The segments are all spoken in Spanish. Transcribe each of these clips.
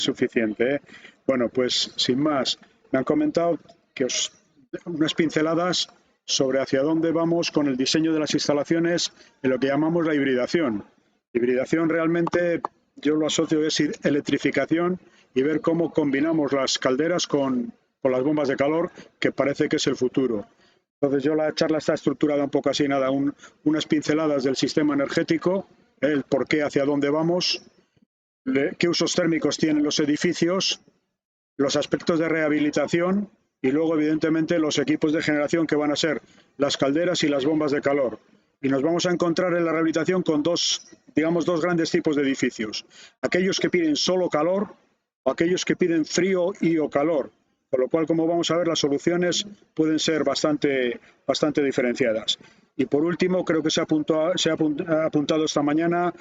suficiente, ¿eh? Bueno, pues sin más, me han comentado que unas pinceladas sobre hacia dónde vamos con el diseño de las instalaciones en lo que llamamos la hibridación. Hibridación realmente yo lo asocio es electrificación y ver cómo combinamos las calderas con las bombas de calor, que parece que es el futuro. Entonces yo la charla está estructurada un poco así, nada, unas pinceladas del sistema energético, el por qué, hacia dónde vamos, qué usos térmicos tienen los edificios, los aspectos de rehabilitación y luego, evidentemente, los equipos de generación que van a ser las calderas y las bombas de calor. Y nos vamos a encontrar en la rehabilitación con dos grandes tipos de edificios. Aquellos que piden solo calor o aquellos que piden frío y o calor. Con lo cual, como vamos a ver, las soluciones pueden ser bastante diferenciadas. Y por último, creo que se ha apuntado esta mañana,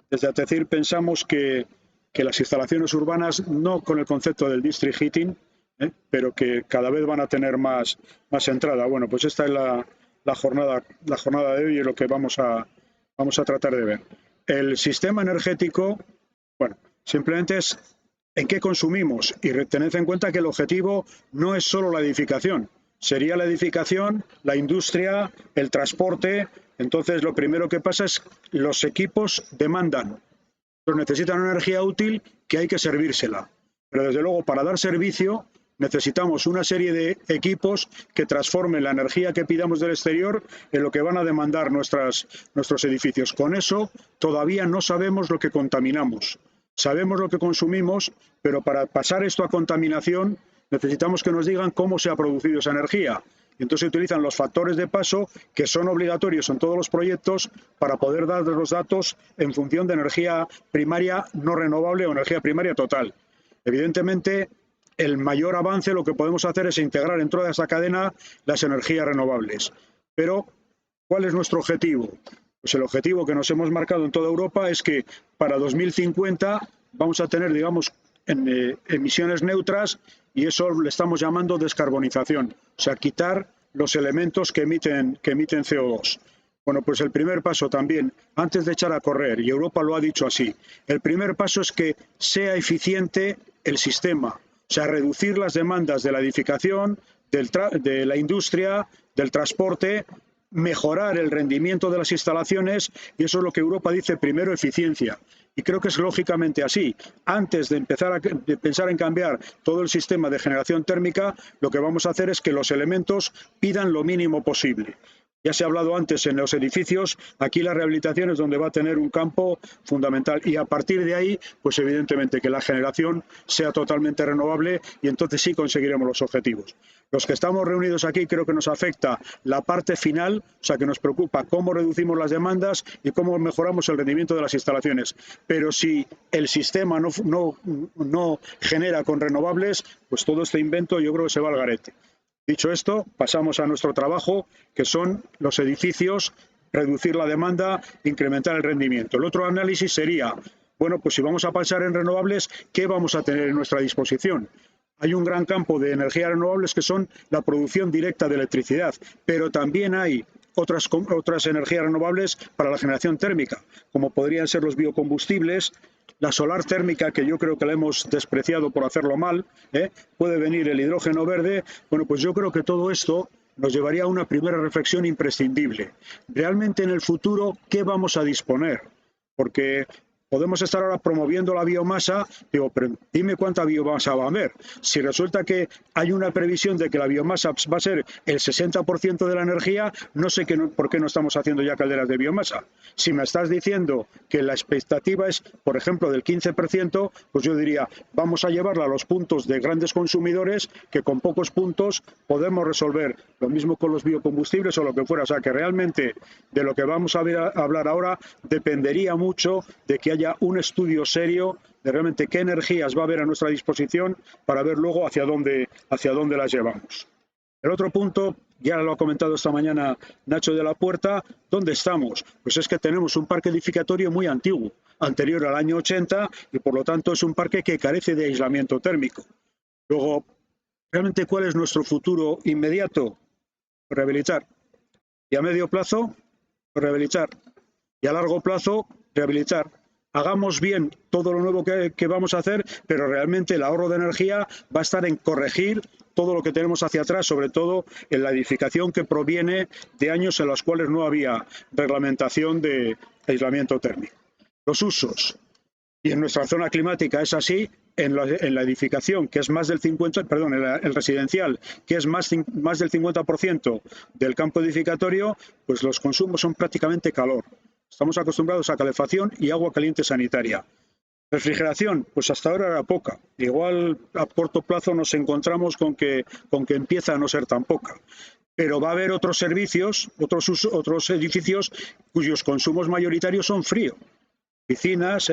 desde ATECIR pensamos que las instalaciones urbanas, no con el concepto del district heating, pero que cada vez van a tener más entrada. Bueno, pues esta es la jornada de hoy y lo que vamos a tratar de ver. El sistema energético, bueno, simplemente es en qué consumimos y tened en cuenta que el objetivo no es solo la edificación, sería la edificación, la industria, el transporte. Entonces, lo primero que pasa es que los equipos demandan, necesitan una energía útil que hay que servírsela. Pero desde luego, para dar servicio, necesitamos una serie de equipos que transformen la energía que pidamos del exterior en lo que van a demandar nuestros edificios. Con eso, todavía no sabemos lo que contaminamos. Sabemos lo que consumimos, pero para pasar esto a contaminación, necesitamos que nos digan cómo se ha producido esa energía. Entonces se utilizan los factores de paso que son obligatorios en todos los proyectos para poder dar los datos en función de energía primaria no renovable o energía primaria total. Evidentemente, el mayor avance lo que podemos hacer es integrar en toda esa cadena las energías renovables. Pero, ¿cuál es nuestro objetivo? Pues el objetivo que nos hemos marcado en toda Europa es que para 2050 vamos a tener, digamos, emisiones neutras, y eso le estamos llamando descarbonización, o sea, quitar los elementos que emiten CO2. Bueno, pues el primer paso también, antes de echar a correr, y Europa lo ha dicho así, el primer paso es que sea eficiente el sistema, o sea, reducir las demandas de la edificación, de la industria, del transporte, mejorar el rendimiento de las instalaciones, y eso es lo que Europa dice, primero eficiencia. Y creo que es lógicamente así. Antes de empezar de pensar en cambiar todo el sistema de generación térmica, lo que vamos a hacer es que los elementos pidan lo mínimo posible. Ya se ha hablado antes en los edificios, aquí la rehabilitación es donde va a tener un campo fundamental, y a partir de ahí, pues evidentemente que la generación sea totalmente renovable, y entonces sí conseguiremos los objetivos. Los que estamos reunidos aquí creo que nos afecta la parte final, o sea, que nos preocupa cómo reducimos las demandas y cómo mejoramos el rendimiento de las instalaciones. Pero si el sistema no genera con renovables, pues todo este invento yo creo que se va al garete. Dicho esto, pasamos a nuestro trabajo, que son los edificios, reducir la demanda, incrementar el rendimiento. El otro análisis sería, bueno, pues si vamos a pasar en renovables, ¿qué vamos a tener en nuestra disposición? Hay un gran campo de energías renovables que son la producción directa de electricidad, pero también hay otras energías renovables para la generación térmica, como podrían ser los biocombustibles, la solar térmica, que yo creo que la hemos despreciado por hacerlo mal, puede venir el hidrógeno verde. Bueno, pues yo creo que todo esto nos llevaría a una primera reflexión imprescindible. Realmente en el futuro, ¿qué vamos a disponer? Porque podemos estar ahora promoviendo la biomasa, digo, pero dime cuánta biomasa va a haber. Si resulta que hay una previsión de que la biomasa va a ser el 60% de la energía, no sé por qué no estamos haciendo ya calderas de biomasa. Si me estás diciendo que la expectativa es, por ejemplo, del 15%, pues yo diría, vamos a llevarla a los puntos de grandes consumidores, que con pocos puntos podemos resolver. Lo mismo con los biocombustibles o lo que fuera. O sea, que realmente de lo que vamos a hablar ahora dependería mucho de que haya un estudio serio de realmente qué energías va a haber a nuestra disposición para ver luego hacia dónde las llevamos. El otro punto, ya lo ha comentado esta mañana Nacho de la Puerta, ¿dónde estamos? Pues es que tenemos un parque edificatorio muy antiguo, anterior al año 80, y por lo tanto es un parque que carece de aislamiento térmico. Luego, ¿realmente cuál es nuestro futuro inmediato? Rehabilitar. Y a medio plazo, rehabilitar. Y a largo plazo, rehabilitar. hagamos bien todo lo nuevo que vamos a hacer, pero realmente el ahorro de energía va a estar en corregir todo lo que tenemos hacia atrás, sobre todo en la edificación que proviene de años en los cuales no había reglamentación de aislamiento térmico. Los usos. Y en nuestra zona climática es así, en la edificación, que es más del 50%, perdón, en el residencial, que es más del 50% del campo edificatorio, pues los consumos son prácticamente calor. Estamos acostumbrados a calefacción y agua caliente sanitaria. Refrigeración, pues hasta ahora era poca. Igual a corto plazo nos encontramos con que empieza a no ser tan poca. Pero va a haber otros servicios, otros edificios cuyos consumos mayoritarios son frío. Piscinas,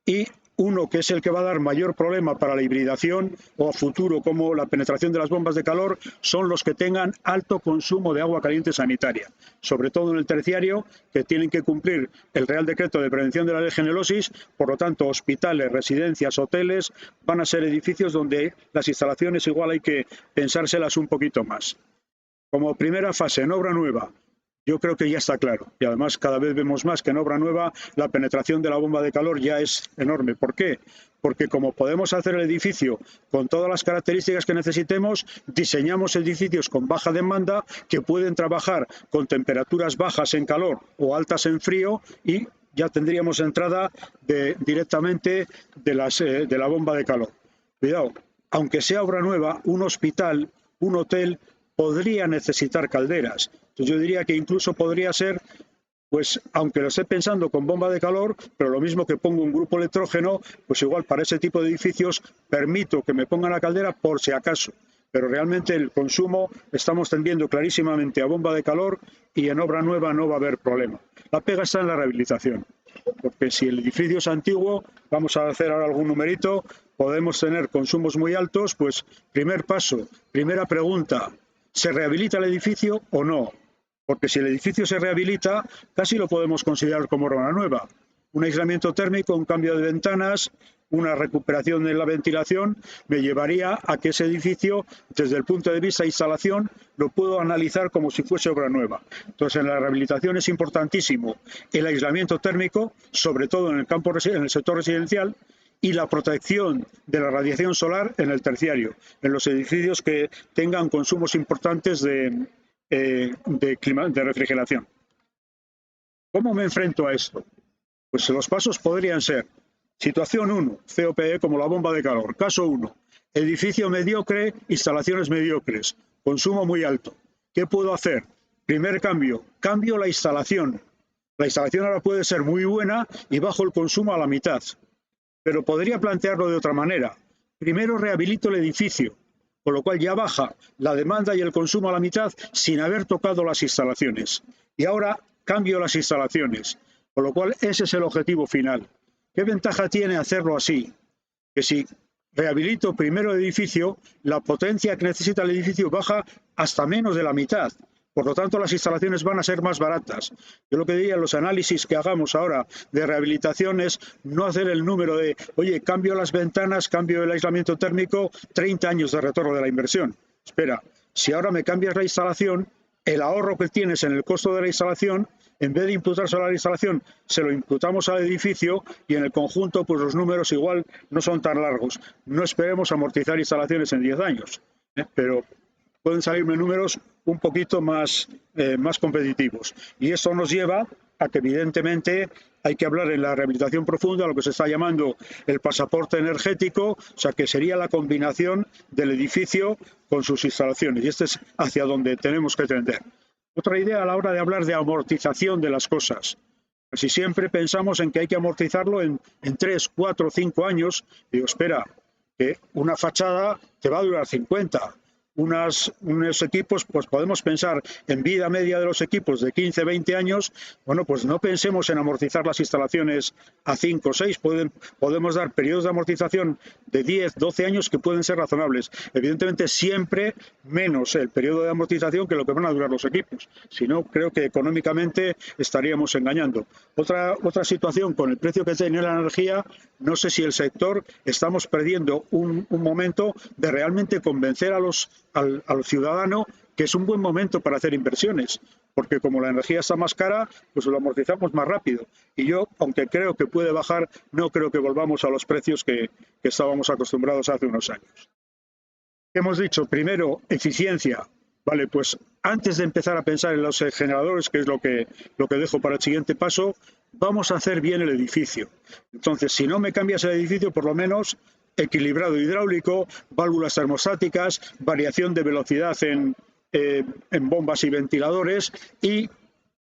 y uno que es el que va a dar mayor problema para la hibridación o a futuro como la penetración de las bombas de calor son los que tengan alto consumo de agua caliente sanitaria, sobre todo en el terciario, que tienen que cumplir el Real Decreto de Prevención de la Legionelosis. Por lo tanto, hospitales, residencias, hoteles van a ser edificios donde las instalaciones igual hay que pensárselas un poquito más. Como primera fase en obra nueva, yo creo que ya está claro, y además cada vez vemos más que en obra nueva la penetración de la bomba de calor ya es enorme. ¿Por qué? Porque como podemos hacer el edificio con todas las características que necesitemos, diseñamos edificios con baja demanda que pueden trabajar con temperaturas bajas en calor o altas en frío y ya tendríamos entrada directamente de la bomba de calor. Cuidado, aunque sea obra nueva, un hospital, un hotel podría necesitar calderas. Entonces yo diría que incluso podría ser, pues aunque lo esté pensando con bomba de calor, pero lo mismo que pongo un grupo electrógeno, pues igual para ese tipo de edificios permito que me pongan la caldera por si acaso. Pero realmente el consumo estamos tendiendo clarísimamente a bomba de calor y en obra nueva no va a haber problema. La pega está en la rehabilitación, porque si el edificio es antiguo, vamos a hacer ahora algún numerito, podemos tener consumos muy altos, pues primer paso, primera pregunta, ¿se rehabilita el edificio o no? Porque si el edificio se rehabilita, casi lo podemos considerar como obra nueva. Un aislamiento térmico, un cambio de ventanas, una recuperación de la ventilación, me llevaría a que ese edificio, desde el punto de vista de instalación, lo puedo analizar como si fuese obra nueva. Entonces, en la rehabilitación es importantísimo el aislamiento térmico, sobre todo en el sector residencial, y la protección de la radiación solar en el terciario, en los edificios que tengan consumos importantes de refrigeración. ¿Cómo me enfrento a esto? Pues los pasos podrían ser: situación 1, COPE como la bomba de calor. Caso 1, edificio mediocre, instalaciones mediocres, consumo muy alto. ¿Qué puedo hacer? Primer cambio, cambio la instalación. La instalación ahora puede ser muy buena y bajo el consumo a la mitad. Pero podría plantearlo de otra manera. Primero rehabilito el edificio, con lo cual ya baja la demanda y el consumo a la mitad sin haber tocado las instalaciones. Y ahora cambio las instalaciones, con lo cual ese es el objetivo final. ¿Qué ventaja tiene hacerlo así? Que si rehabilito primero el edificio, la potencia que necesita el edificio baja hasta menos de la mitad. Por lo tanto, las instalaciones van a ser más baratas. Yo lo que diría en los análisis que hagamos ahora de rehabilitación es no hacer el número de, oye, cambio las ventanas, cambio el aislamiento térmico, 30 años de retorno de la inversión. Espera, si ahora me cambias la instalación, el ahorro que tienes en el costo de la instalación, en vez de imputárselo a la instalación, se lo imputamos al edificio y en el conjunto, pues los números igual no son tan largos. No esperemos amortizar instalaciones en 10 años, pero pueden salirme números un poquito más competitivos. Y esto nos lleva a que evidentemente hay que hablar en la rehabilitación profunda, lo que se está llamando el pasaporte energético, o sea que sería la combinación del edificio con sus instalaciones. Y este es hacia donde tenemos que tender. Otra idea a la hora de hablar de amortización de las cosas. Si siempre pensamos en que hay que amortizarlo en 3, 4, 5 años, digo, espera, que una fachada te va a durar 50. Unos equipos, pues podemos pensar en vida media de los equipos de 15, 20 años. Bueno, pues no pensemos en amortizar las instalaciones a 5 o 6. Podemos dar periodos de amortización de 10, 12 años que pueden ser razonables. Evidentemente, siempre menos el periodo de amortización que lo que van a durar los equipos. Si no, creo que económicamente estaríamos engañando. Otra situación, con el precio que tiene la energía, no sé si el sector estamos perdiendo un momento de realmente convencer al ciudadano que es un buen momento para hacer inversiones, porque como la energía está más cara, pues lo amortizamos más rápido. Y yo, aunque creo que puede bajar, no creo que volvamos a los precios que estábamos acostumbrados hace unos años. Hemos dicho, primero, eficiencia. Vale, pues antes de empezar a pensar en los generadores, que es lo que dejo para el siguiente paso, vamos a hacer bien el edificio. Entonces, si no me cambias el edificio, por lo menos equilibrado hidráulico, válvulas termostáticas, variación de velocidad en bombas y ventiladores, y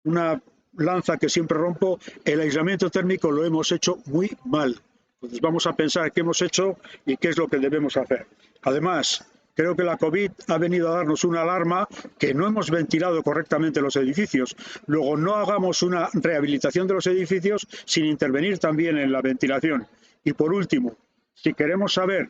una lanza que siempre rompo, el aislamiento térmico lo hemos hecho muy mal. Entonces vamos a pensar qué hemos hecho y qué es lo que debemos hacer. Además, creo que la COVID ha venido a darnos una alarma que no hemos ventilado correctamente los edificios. Luego, no hagamos una rehabilitación de los edificios sin intervenir también en la ventilación. Y por último, si queremos saber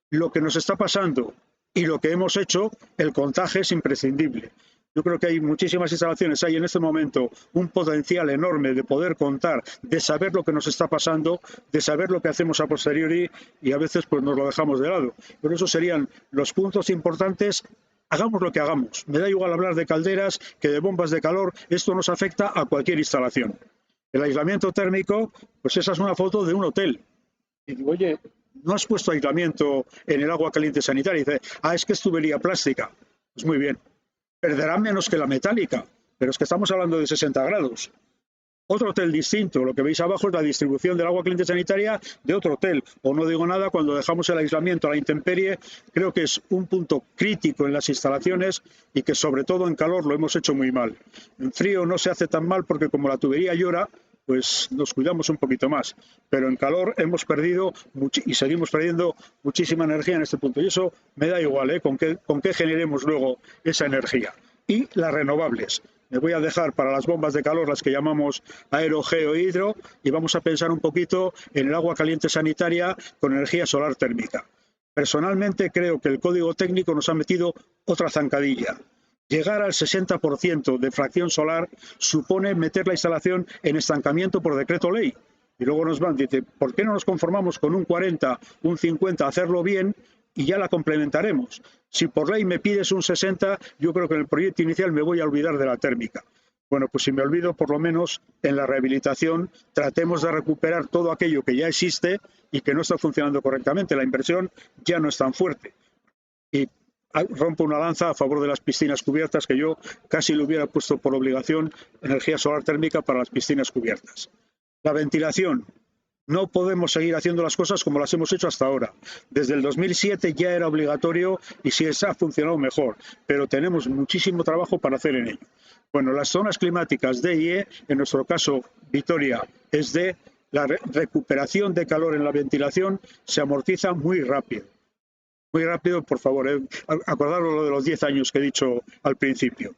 lo que nos está pasando y lo que hemos hecho, el contaje es imprescindible. Yo creo que hay muchísimas instalaciones, hay en este momento un potencial enorme de poder contar, de saber lo que nos está pasando, de saber lo que hacemos a posteriori, y a veces pues nos lo dejamos de lado. Pero esos serían los puntos importantes. Hagamos lo que hagamos. Me da igual hablar de calderas que de bombas de calor. Esto nos afecta a cualquier instalación. El aislamiento térmico, pues esa es una foto de un hotel. Y digo, oye, ¿no has puesto aislamiento en el agua caliente sanitaria? Y dice, es que es tubería plástica. Pues muy bien. Perderá menos que la metálica, pero es que estamos hablando de 60 grados. Otro hotel distinto, lo que veis abajo es la distribución del agua caliente sanitaria de otro hotel. O no digo nada cuando dejamos el aislamiento a la intemperie. Creo que es un punto crítico en las instalaciones y que sobre todo en calor lo hemos hecho muy mal. En frío no se hace tan mal porque como la tubería llora, pues nos cuidamos un poquito más. Pero en calor hemos perdido y seguimos perdiendo muchísima energía en este punto. Y eso me da igual, con qué generemos luego esa energía. Y las renovables. Me voy a dejar para las bombas de calor las que llamamos aero, geo e hidro, y vamos a pensar un poquito en el agua caliente sanitaria con energía solar térmica. Personalmente creo que el código técnico nos ha metido otra zancadilla. Llegar al 60% de fracción solar supone meter la instalación en estancamiento por decreto ley. Y luego nos van, dice, ¿por qué no nos conformamos con un 40, un 50, hacerlo bien y ya la complementaremos? Si por ley me pides un 60, yo creo que en el proyecto inicial me voy a olvidar de la térmica. Bueno, pues si me olvido, por lo menos en la rehabilitación tratemos de recuperar todo aquello que ya existe y que no está funcionando correctamente. La inversión ya no es tan fuerte. Y rompo una lanza a favor de las piscinas cubiertas, que yo casi le hubiera puesto por obligación energía solar térmica para las piscinas cubiertas. La ventilación. No podemos seguir haciendo las cosas como las hemos hecho hasta ahora. Desde el 2007 ya era obligatorio y sí ha funcionado mejor, pero tenemos muchísimo trabajo para hacer en ello. Bueno, las zonas climáticas D y E, en nuestro caso Vitoria es D, la recuperación de calor en la ventilación se amortiza muy rápido. Muy rápido, por favor, acordaros lo de los 10 años que he dicho al principio.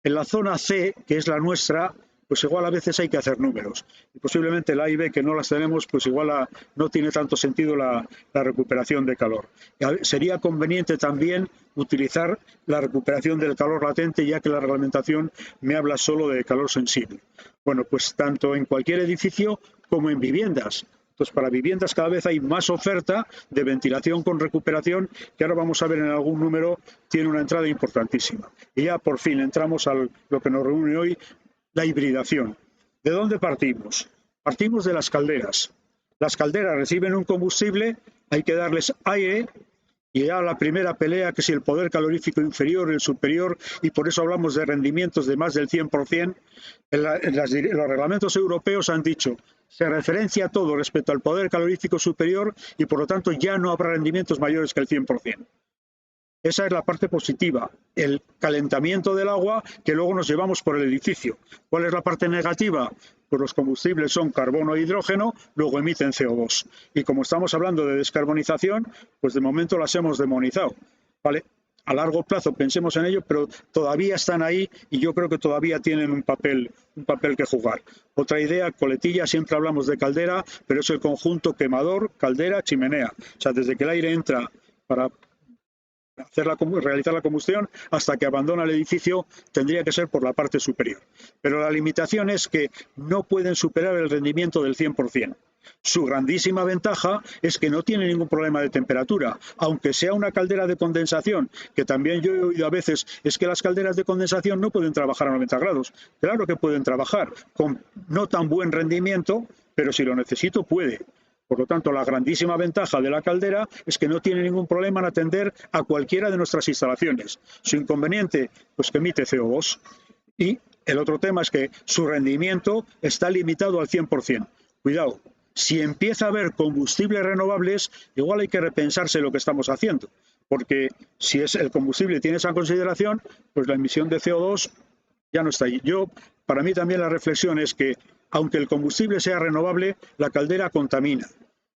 En la zona C, que es la nuestra, pues igual a veces hay que hacer números. Y posiblemente la A y B, que no las tenemos, pues igual no tiene tanto sentido la recuperación de calor. Sería conveniente también utilizar la recuperación del calor latente, ya que la reglamentación me habla solo de calor sensible. Bueno, pues tanto en cualquier edificio como en viviendas. Entonces, para viviendas cada vez hay más oferta de ventilación con recuperación, que ahora vamos a ver en algún número, tiene una entrada importantísima. Y ya por fin entramos a lo que nos reúne hoy, la hibridación. ¿De dónde partimos? Partimos de las calderas. Las calderas reciben un combustible, hay que darles aire, y ya la primera pelea, que si el poder calorífico inferior, el superior, y por eso hablamos de rendimientos de más del 100%, los reglamentos europeos han dicho, se referencia todo respecto al poder calorífico superior y por lo tanto ya no habrá rendimientos mayores que el 100%. Esa es la parte positiva, el calentamiento del agua que luego nos llevamos por el edificio. ¿Cuál es la parte negativa? Pues los combustibles son carbono e hidrógeno, luego emiten CO2. Y como estamos hablando de descarbonización, pues de momento las hemos demonizado. ¿Vale? A largo plazo pensemos en ello, pero todavía están ahí y yo creo que todavía tienen un papel que jugar. Otra idea, coletilla, siempre hablamos de caldera, pero es el conjunto quemador, caldera, chimenea. O sea, desde que el aire entra para realizar la combustión hasta que abandona el edificio, tendría que ser por la parte superior. Pero la limitación es que no pueden superar el rendimiento del 100%. Su grandísima ventaja es que no tiene ningún problema de temperatura, aunque sea una caldera de condensación, que también yo he oído a veces, es que las calderas de condensación no pueden trabajar a 90 grados. Claro que pueden trabajar, con no tan buen rendimiento, pero si lo necesito puede. Por lo tanto, la grandísima ventaja de la caldera es que no tiene ningún problema en atender a cualquiera de nuestras instalaciones. Su inconveniente, pues que emite CO2. Y el otro tema es que su rendimiento está limitado al 100%. Cuidado, si empieza a haber combustibles renovables, igual hay que repensarse lo que estamos haciendo. Porque si es el combustible tiene esa consideración, pues la emisión de CO2 ya no está ahí. Para mí también la reflexión es que, aunque el combustible sea renovable, la caldera contamina.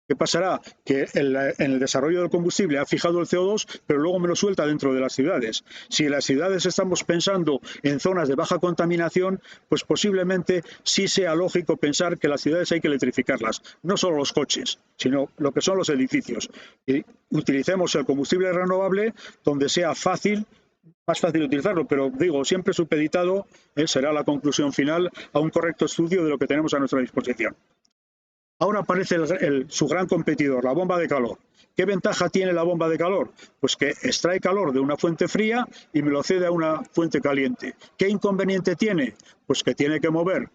¿Qué pasará? Que en el desarrollo del combustible ha fijado el CO2, pero luego me lo suelta dentro de las ciudades. Si en las ciudades estamos pensando en zonas de baja contaminación, pues posiblemente sí sea lógico pensar que las ciudades hay que electrificarlas. No solo los coches, sino lo que son los edificios. Y utilicemos el combustible renovable donde sea más fácil utilizarlo, pero digo, siempre supeditado, será la conclusión final, a un correcto estudio de lo que tenemos a nuestra disposición. Ahora aparece su gran competidor, la bomba de calor. ¿Qué ventaja tiene la bomba de calor? Pues que extrae calor de una fuente fría y me lo cede a una fuente caliente. ¿Qué inconveniente tiene? Pues que tiene que mover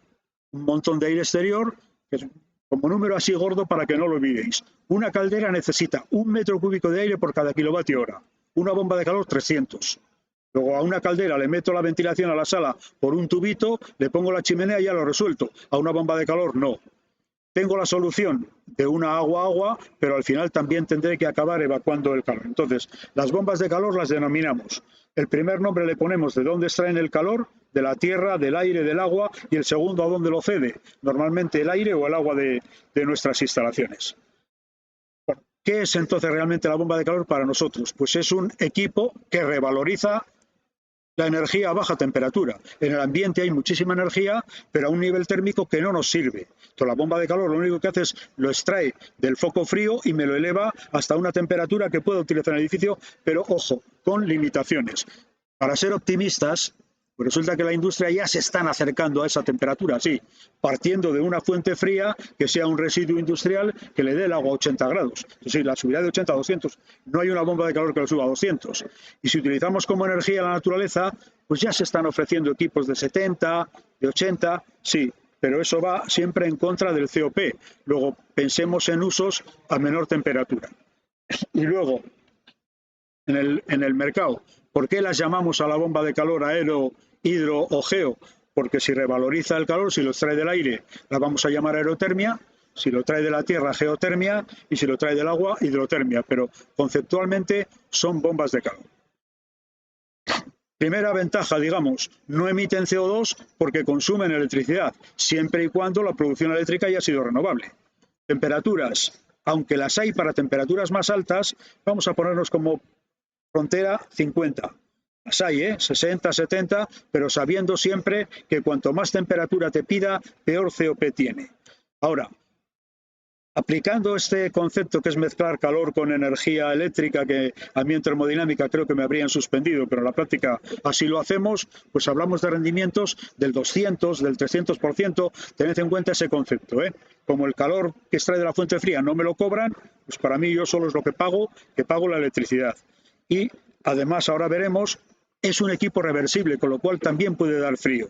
un montón de aire exterior, que es como número así gordo para que no lo olvidéis. Una caldera necesita 1 metro cúbico de aire por cada kilovatio hora. Una bomba de calor 300. Luego a una caldera le meto la ventilación a la sala por un tubito, le pongo la chimenea y ya lo resuelto. A una bomba de calor no. Tengo la solución de una agua-agua, pero al final también tendré que acabar evacuando el calor. Entonces, las bombas de calor las denominamos. El primer nombre le ponemos de dónde extraen el calor, de la tierra, del aire, del agua, y el segundo a dónde lo cede, normalmente el aire o el agua de nuestras instalaciones. Bueno, ¿qué es entonces realmente la bomba de calor para nosotros? Pues es un equipo que revaloriza la energía a baja temperatura. En el ambiente hay muchísima energía, pero a un nivel térmico que no nos sirve. Entonces, la bomba de calor lo único que hace es lo extrae del foco frío y me lo eleva hasta una temperatura que puedo utilizar en el edificio, pero ojo, con limitaciones. Para ser optimistas, pues resulta que la industria ya se están acercando a esa temperatura, sí, partiendo de una fuente fría que sea un residuo industrial que le dé el agua a 80 grados. Es decir, la subida de 80 a 200. No hay una bomba de calor que lo suba a 200. Y si utilizamos como energía la naturaleza, pues ya se están ofreciendo equipos de 70, de 80, sí, pero eso va siempre en contra del COP. Luego, pensemos en usos a menor temperatura. Y luego, en el mercado, ¿por qué las llamamos a la bomba de calor aero, hidro o geo? Porque si revaloriza el calor, si lo extrae del aire, la vamos a llamar aerotermia, si lo trae de la tierra, geotermia, y si lo trae del agua, hidrotermia, pero conceptualmente son bombas de calor. Primera ventaja, digamos, no emiten CO2 porque consumen electricidad, siempre y cuando la producción eléctrica haya sido renovable. Temperaturas, aunque las hay para temperaturas más altas, vamos a ponernos como frontera 50. Las hay, 60, 70, pero sabiendo siempre que cuanto más temperatura te pida, peor COP tiene. Ahora, aplicando este concepto que es mezclar calor con energía eléctrica, que a mí en termodinámica creo que me habrían suspendido, pero en la práctica así lo hacemos, pues hablamos de rendimientos del 200, del 300%, tened en cuenta ese concepto. Como el calor que extrae de la fuente fría no me lo cobran, pues para mí yo solo es lo que pago la electricidad. Y además ahora veremos, es un equipo reversible, con lo cual también puede dar frío.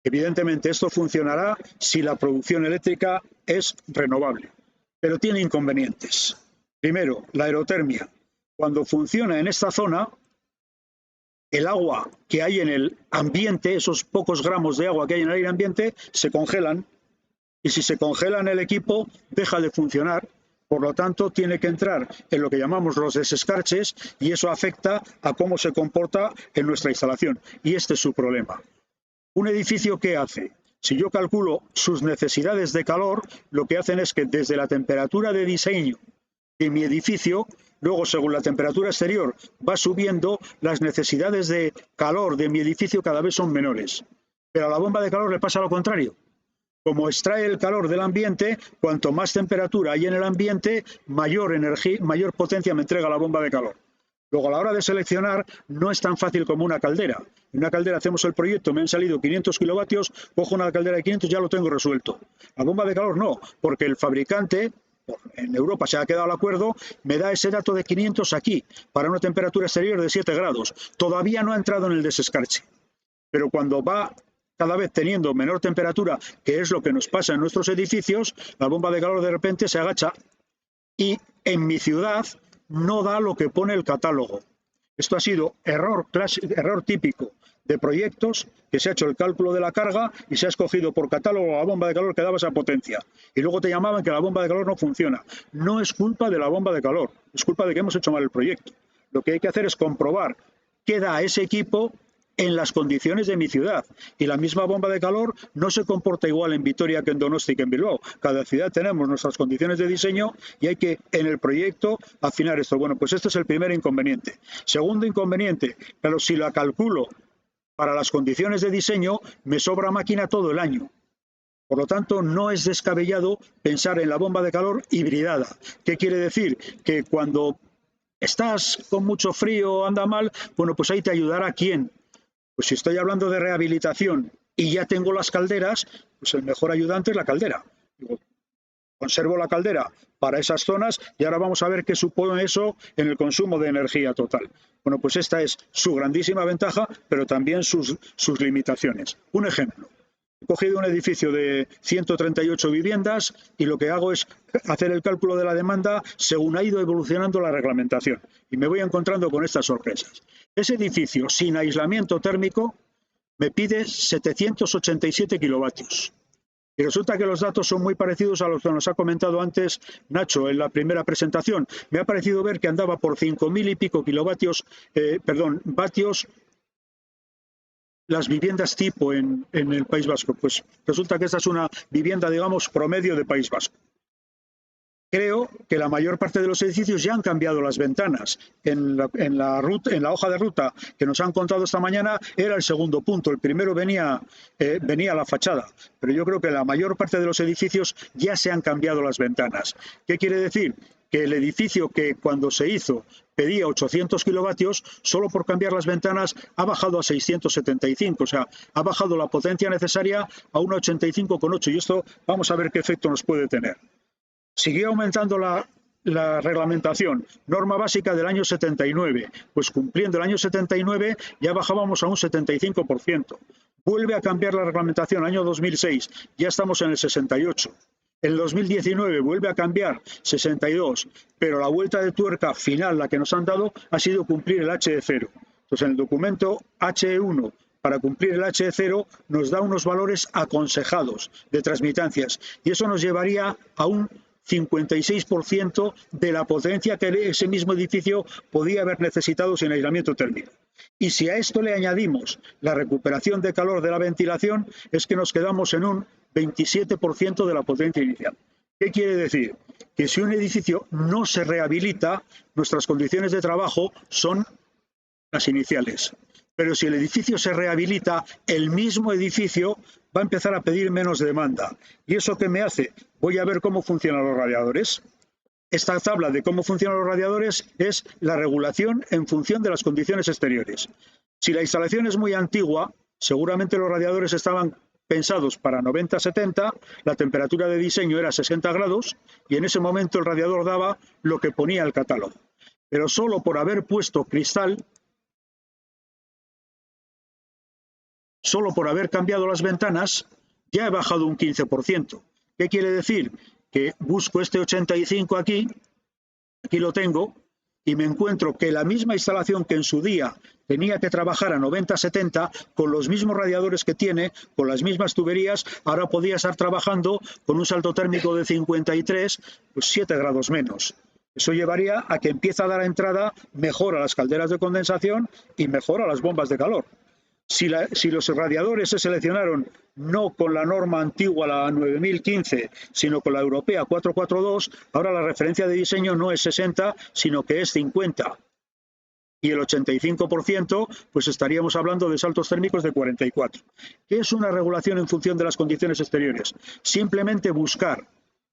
Evidentemente esto funcionará si la producción eléctrica es renovable, pero tiene inconvenientes. Primero, la aerotermia. Cuando funciona en esta zona, el agua que hay en el ambiente, esos pocos gramos de agua que hay en el aire ambiente, se congelan, y si se congelan el equipo, deja de funcionar. Por lo tanto, tiene que entrar en lo que llamamos los desescarches y eso afecta a cómo se comporta en nuestra instalación. Y este es su problema. ¿Un edificio qué hace? Si yo calculo sus necesidades de calor, lo que hacen es que desde la temperatura de diseño de mi edificio, luego según la temperatura exterior va subiendo, las necesidades de calor de mi edificio cada vez son menores. Pero a la bomba de calor le pasa lo contrario. Como extrae el calor del ambiente, cuanto más temperatura hay en el ambiente, mayor energía, mayor potencia me entrega la bomba de calor. Luego, a la hora de seleccionar, no es tan fácil como una caldera. En una caldera hacemos el proyecto, me han salido 500 kilovatios, cojo una caldera de 500, ya lo tengo resuelto. La bomba de calor no, porque el fabricante, en Europa se ha quedado al acuerdo, me da ese dato de 500 aquí, para una temperatura exterior de 7 grados. Todavía no ha entrado en el desescarche. Pero cuando va cada vez teniendo menor temperatura, que es lo que nos pasa en nuestros edificios, la bomba de calor de repente se agacha y en mi ciudad no da lo que pone el catálogo. Esto ha sido error típico de proyectos, que se ha hecho el cálculo de la carga y se ha escogido por catálogo la bomba de calor que daba esa potencia. Y luego te llamaban que la bomba de calor no funciona. No es culpa de la bomba de calor, es culpa de que hemos hecho mal el proyecto. Lo que hay que hacer es comprobar qué da ese equipo en las condiciones de mi ciudad. Y la misma bomba de calor no se comporta igual en Vitoria que en Donosti que en Bilbao. Cada ciudad tenemos nuestras condiciones de diseño y hay que, en el proyecto, afinar esto. Bueno, pues este es el primer inconveniente. Segundo inconveniente, pero si la calculo para las condiciones de diseño, me sobra máquina todo el año. Por lo tanto, no es descabellado pensar en la bomba de calor hibridada. ¿Qué quiere decir? Que cuando estás con mucho frío, anda mal, bueno, pues ahí te ayudará ¿quién? Pues si estoy hablando de rehabilitación y ya tengo las calderas, pues el mejor ayudante es la caldera. Digo, conservo la caldera para esas zonas y ahora vamos a ver qué supone eso en el consumo de energía total. Bueno, pues esta es su grandísima ventaja, pero también sus limitaciones. Un ejemplo. He cogido un edificio de 138 viviendas y lo que hago es hacer el cálculo de la demanda según ha ido evolucionando la reglamentación. Y me voy encontrando con estas sorpresas. Ese edificio sin aislamiento térmico me pide 787 kilovatios. Y resulta que los datos son muy parecidos a los que nos ha comentado antes Nacho en la primera presentación. Me ha parecido ver que andaba por 5.000 y pico vatios las viviendas tipo en el País Vasco. Pues resulta que esta es una vivienda, digamos, promedio de País Vasco. Creo que la mayor parte de los edificios ya han cambiado las ventanas. En la hoja de ruta que nos han contado esta mañana era el segundo punto. El primero venía la fachada. Pero yo creo que la mayor parte de los edificios ya se han cambiado las ventanas. ¿Qué quiere decir? Que el edificio que cuando se hizo pedía 800 kilovatios, solo por cambiar las ventanas ha bajado a 675. O sea, ha bajado la potencia necesaria a 1,85,8. Y esto vamos a ver qué efecto nos puede tener. Siguió aumentando la reglamentación, norma básica del año 79, pues cumpliendo el año 79 ya bajábamos a un 75%. Vuelve a cambiar la reglamentación, año 2006, ya estamos en el 68. En el 2019 vuelve a cambiar, 62, pero la vuelta de tuerca final, la que nos han dado, ha sido cumplir el HE0. Entonces, en el documento HE1, para cumplir el HE0, nos da unos valores aconsejados de transmitancias, y eso nos llevaría a un 56% de la potencia que ese mismo edificio podía haber necesitado sin aislamiento térmico. Y si a esto le añadimos la recuperación de calor de la ventilación, es que nos quedamos en un 27% de la potencia inicial. ¿Qué quiere decir? Que si un edificio no se rehabilita, nuestras condiciones de trabajo son las iniciales. Pero si el edificio se rehabilita, el mismo edificio va a empezar a pedir menos demanda. ¿Y eso qué me hace? Voy a ver cómo funcionan los radiadores. Esta tabla de cómo funcionan los radiadores es la regulación en función de las condiciones exteriores. Si la instalación es muy antigua, seguramente los radiadores estaban pensados para 90-70, la temperatura de diseño era 60 grados y en ese momento el radiador daba lo que ponía el catálogo. Pero solo por haber puesto cristal, solo por haber cambiado las ventanas, ya he bajado un 15%. ¿Qué quiere decir? Que busco este 85 aquí lo tengo, y me encuentro que la misma instalación que en su día tenía que trabajar a 90-70, con los mismos radiadores que tiene, con las mismas tuberías, ahora podía estar trabajando con un salto térmico de 53, pues 7 grados menos. Eso llevaría a que empiece a dar entrada mejor a las calderas de condensación y mejor a las bombas de calor. Si los radiadores se seleccionaron no con la norma antigua, la 9015, sino con la europea 442, ahora la referencia de diseño no es 60, sino que es 50. Y el 85%, pues estaríamos hablando de saltos térmicos de 44. ¿Qué es una regulación en función de las condiciones exteriores? Simplemente buscar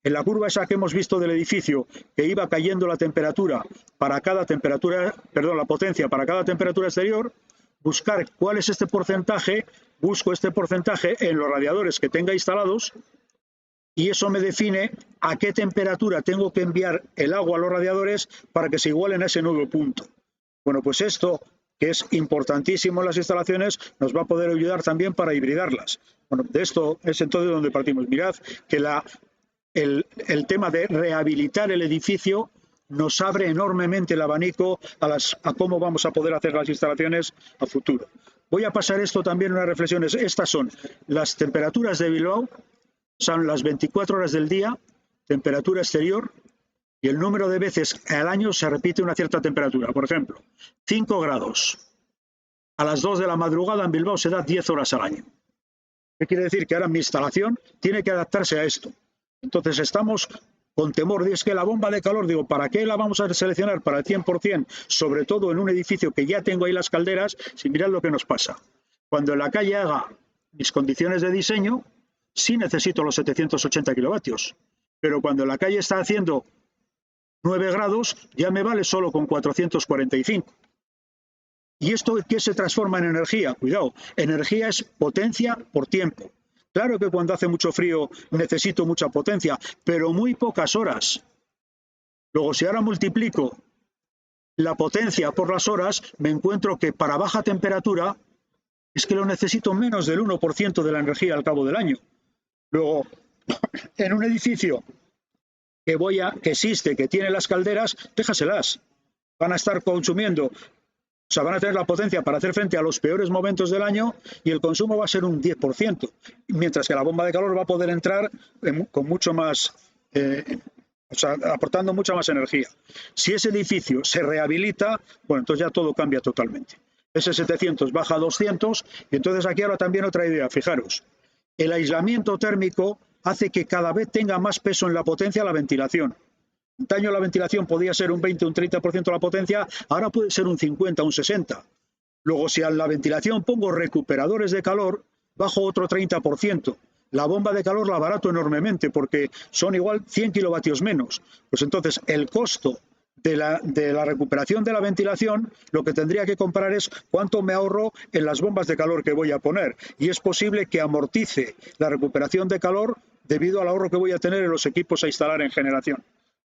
En la curva esa que hemos visto del edificio, que iba cayendo la temperatura para cada temperatura, perdón, la potencia para cada temperatura exterior, buscar cuál es este porcentaje, busco este porcentaje en los radiadores que tenga instalados y eso me define a qué temperatura tengo que enviar el agua a los radiadores para que se igualen a ese nuevo punto. Bueno, pues esto, que es importantísimo en las instalaciones, nos va a poder ayudar también para hibridarlas. Bueno, de esto es entonces donde partimos. Mirad que el tema de rehabilitar el edificio nos abre enormemente el abanico a cómo vamos a poder hacer las instalaciones a futuro. Voy a pasar esto también unas reflexiones. Estas son las temperaturas de Bilbao, son las 24 horas del día, temperatura exterior, y el número de veces al año se repite una cierta temperatura. Por ejemplo, 5 grados a las 2 de la madrugada en Bilbao se da 10 horas al año. ¿Qué quiere decir? Que ahora mi instalación tiene que adaptarse a esto. Entonces estamos con temor. Es que la bomba de calor, digo, ¿para qué la vamos a seleccionar para el 100%? Sobre todo en un edificio que ya tengo ahí las calderas, si mirad lo que nos pasa. Cuando en la calle haga mis condiciones de diseño, sí necesito los 780 kilovatios. Pero cuando en la calle está haciendo 9 grados, ya me vale solo con 445. ¿Y esto qué se transforma en energía? Cuidado, energía es potencia por tiempo. Claro que cuando hace mucho frío necesito mucha potencia, pero muy pocas horas. Luego, si ahora multiplico la potencia por las horas, me encuentro que para baja temperatura es que lo necesito menos del 1% de la energía al cabo del año. Luego, en un edificio que existe, que tiene las calderas, déjaselas. Van a estar consumiendo, o sea, van a tener la potencia para hacer frente a los peores momentos del año y el consumo va a ser un 10%, mientras que la bomba de calor va a poder entrar con mucho más, o sea, aportando mucha más energía. Si ese edificio se rehabilita, bueno, entonces ya todo cambia totalmente. Ese 700 baja a 200 y entonces aquí ahora también otra idea, fijaros. El aislamiento térmico hace que cada vez tenga más peso en la potencia la ventilación. Antaño la ventilación podía ser un 20, un 30% de la potencia, ahora puede ser un 50, un 60. Luego, si a la ventilación pongo recuperadores de calor, bajo otro 30%. La bomba de calor la abarato enormemente porque son igual 100 kilovatios menos. Pues entonces el costo de la recuperación de la ventilación, lo que tendría que comparar es cuánto me ahorro en las bombas de calor que voy a poner. Y es posible que amortice la recuperación de calor debido al ahorro que voy a tener en los equipos a instalar en generación.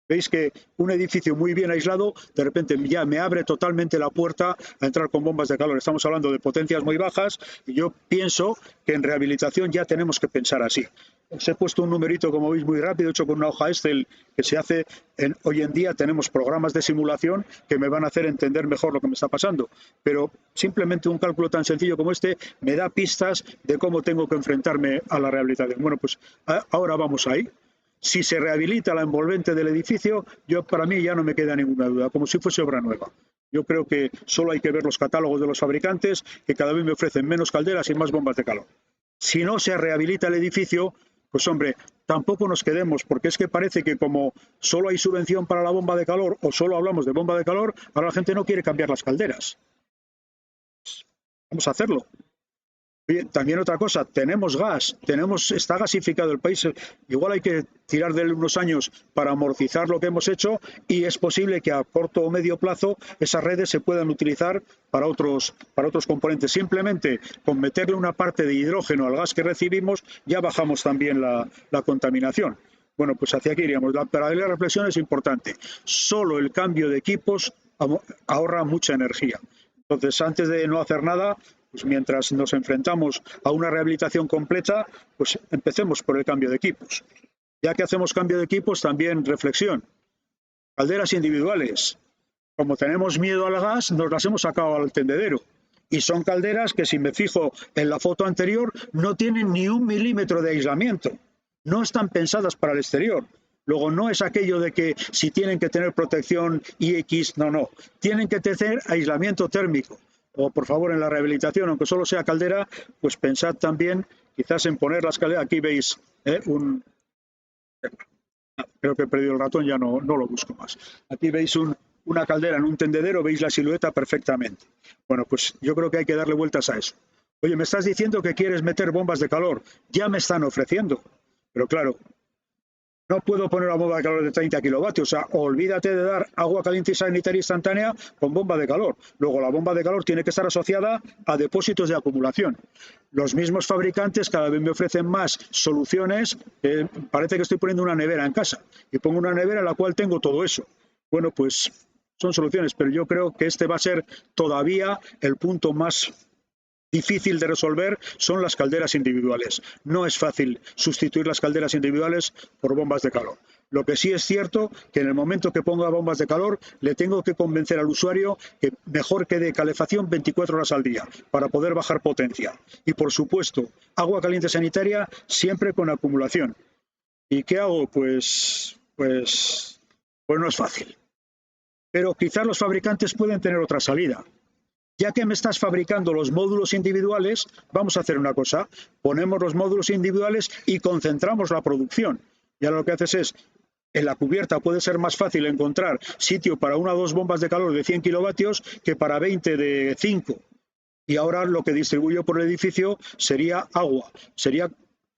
Veis que un edificio muy bien aislado, de repente ya me abre totalmente la puerta a entrar con bombas de calor. Estamos hablando de potencias muy bajas y yo pienso que en rehabilitación ya tenemos que pensar así. Os he puesto un numerito, como veis, muy rápido, hecho con una hoja Excel que se hace. Hoy en día tenemos programas de simulación que me van a hacer entender mejor lo que me está pasando. Pero simplemente un cálculo tan sencillo como este me da pistas de cómo tengo que enfrentarme a la rehabilitación. Bueno, pues ahora vamos ahí. Si se rehabilita la envolvente del edificio, para mí ya no me queda ninguna duda, como si fuese obra nueva. Yo creo que solo hay que ver los catálogos de los fabricantes, que cada vez me ofrecen menos calderas y más bombas de calor. Si no se rehabilita el edificio, pues hombre, tampoco nos quedemos, porque es que parece que como solo hay subvención para la bomba de calor o solo hablamos de bomba de calor, ahora la gente no quiere cambiar las calderas. Vamos a hacerlo. Oye, también otra cosa, tenemos gas, está gasificado el país, igual hay que tirar de unos años para amortizar lo que hemos hecho y es posible que a corto o medio plazo esas redes se puedan utilizar para otros componentes. Simplemente con meterle una parte de hidrógeno al gas que recibimos ya bajamos también la contaminación. Bueno, pues hacia aquí iríamos. La paralela reflexión es importante. Solo el cambio de equipos ahorra mucha energía. Entonces, antes de no hacer nada, pues mientras nos enfrentamos a una rehabilitación completa, pues empecemos por el cambio de equipos. Ya que hacemos cambio de equipos, también reflexión. Calderas individuales. Como tenemos miedo al gas, nos las hemos sacado al tendedero. Y son calderas que, si me fijo en la foto anterior, no tienen ni 1 milímetro de aislamiento. No están pensadas para el exterior. Luego, no es aquello de que si tienen que tener protección IX, no. Tienen que tener aislamiento térmico. O, por favor, en la rehabilitación, aunque solo sea caldera, pues pensad también quizás en poner las calderas. Aquí veis creo que he perdido el ratón, ya no lo busco más. Aquí veis una caldera en un tendedero, veis la silueta perfectamente. Bueno, pues yo creo que hay que darle vueltas a eso. Oye, me estás diciendo que quieres meter bombas de calor. Ya me están ofreciendo. Pero claro, No puedo poner una bomba de calor de 30 kilovatios. O sea, olvídate de dar agua caliente y sanitaria instantánea con bomba de calor. Luego, la bomba de calor tiene que estar asociada a depósitos de acumulación. Los mismos fabricantes cada vez me ofrecen más soluciones. Parece que estoy poniendo una nevera en casa y pongo una nevera en la cual tengo todo eso. Bueno, pues son soluciones, pero yo creo que este va a ser todavía el punto más difícil de resolver, son las calderas individuales. No es fácil sustituir las calderas individuales por bombas de calor. Lo que sí es cierto que en el momento que ponga bombas de calor le tengo que convencer al usuario que mejor que dé calefacción 24 horas al día para poder bajar potencia. Y por supuesto, agua caliente sanitaria siempre con acumulación. ¿Y qué hago? Pues no es fácil. Pero quizás los fabricantes pueden tener otra salida. Ya que me estás fabricando los módulos individuales, vamos a hacer una cosa. Ponemos los módulos individuales y concentramos la producción. Y ahora lo que haces es, en la cubierta puede ser más fácil encontrar sitio para una o dos bombas de calor de 100 kilovatios que para 20 de 5. Y ahora lo que distribuyo por el edificio sería agua. Sería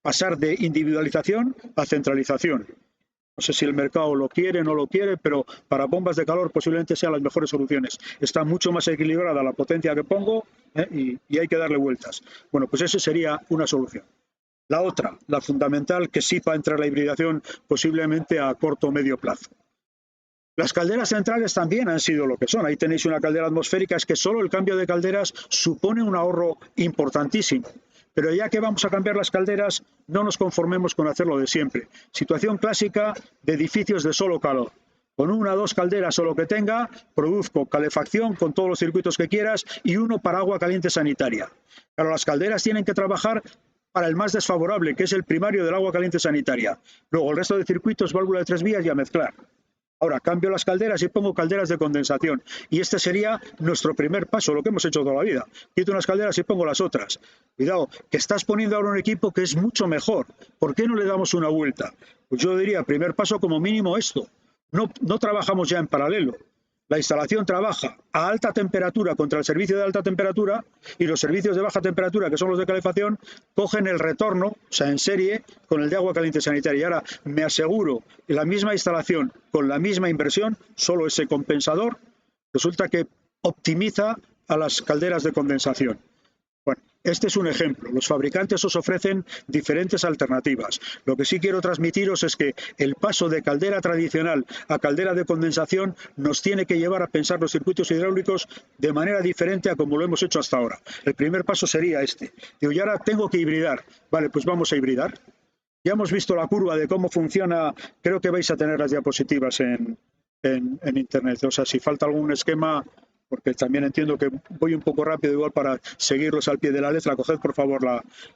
pasar de individualización a centralización. No sé si el mercado lo quiere o no lo quiere, pero para bombas de calor posiblemente sean las mejores soluciones. Está mucho más equilibrada la potencia que pongo y hay que darle vueltas. Bueno, pues esa sería una solución. La otra, la fundamental, que sí va a entrar la hibridación posiblemente a corto o medio plazo. Las calderas centrales también han sido lo que son. Ahí tenéis una caldera atmosférica, es que solo el cambio de calderas supone un ahorro importantísimo. Pero ya que vamos a cambiar las calderas, no nos conformemos con hacerlo de siempre. Situación clásica de edificios de solo calor. Con una o dos calderas o lo que tenga, produzco calefacción con todos los circuitos que quieras y uno para agua caliente sanitaria. Claro, las calderas tienen que trabajar para el más desfavorable, que es el primario del agua caliente sanitaria. Luego el resto de circuitos, válvula de 3 vías y a mezclar. Ahora cambio las calderas y pongo calderas de condensación. Y este sería nuestro primer paso, lo que hemos hecho toda la vida. Quito unas calderas y pongo las otras. Cuidado, que estás poniendo ahora un equipo que es mucho mejor. ¿Por qué no le damos una vuelta? Pues yo diría, primer paso como mínimo esto. No trabajamos ya en paralelo. La instalación trabaja a alta temperatura contra el servicio de alta temperatura y los servicios de baja temperatura, que son los de calefacción, cogen el retorno, o sea, en serie, con el de agua caliente sanitaria. Y ahora me aseguro que la misma instalación, con la misma inversión, solo ese compensador, resulta que optimiza a las calderas de condensación. Bueno, este es un ejemplo. Los fabricantes os ofrecen diferentes alternativas. Lo que sí quiero transmitiros es que el paso de caldera tradicional a caldera de condensación nos tiene que llevar a pensar los circuitos hidráulicos de manera diferente a como lo hemos hecho hasta ahora. El primer paso sería este. Digo, y ahora tengo que hibridar. Vale, pues vamos a hibridar. Ya hemos visto la curva de cómo funciona. Creo que vais a tener las diapositivas en Internet. O sea, si falta algún esquema, porque también entiendo que voy un poco rápido igual para seguirlos al pie de la letra, coged por favor